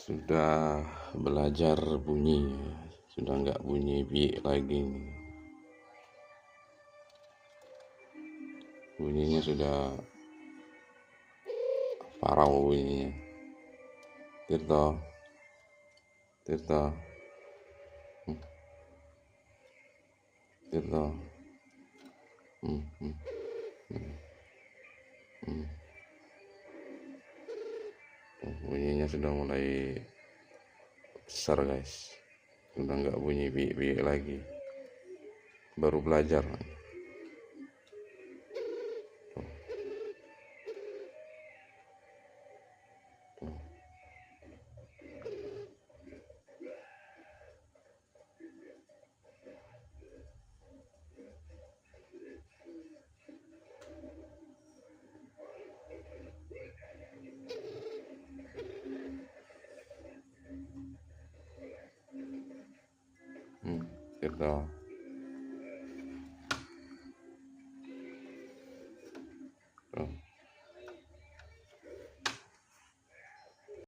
Sudah belajar bunyi, sudah nggak bunyi bi lagi. Bunyinya sudah parau bunyinya. Tirto, Tirto, Tirto. Bunyinya sudah mulai besar guys, sudah nggak bunyi bi lagi, baru belajar. Tirto, tuh.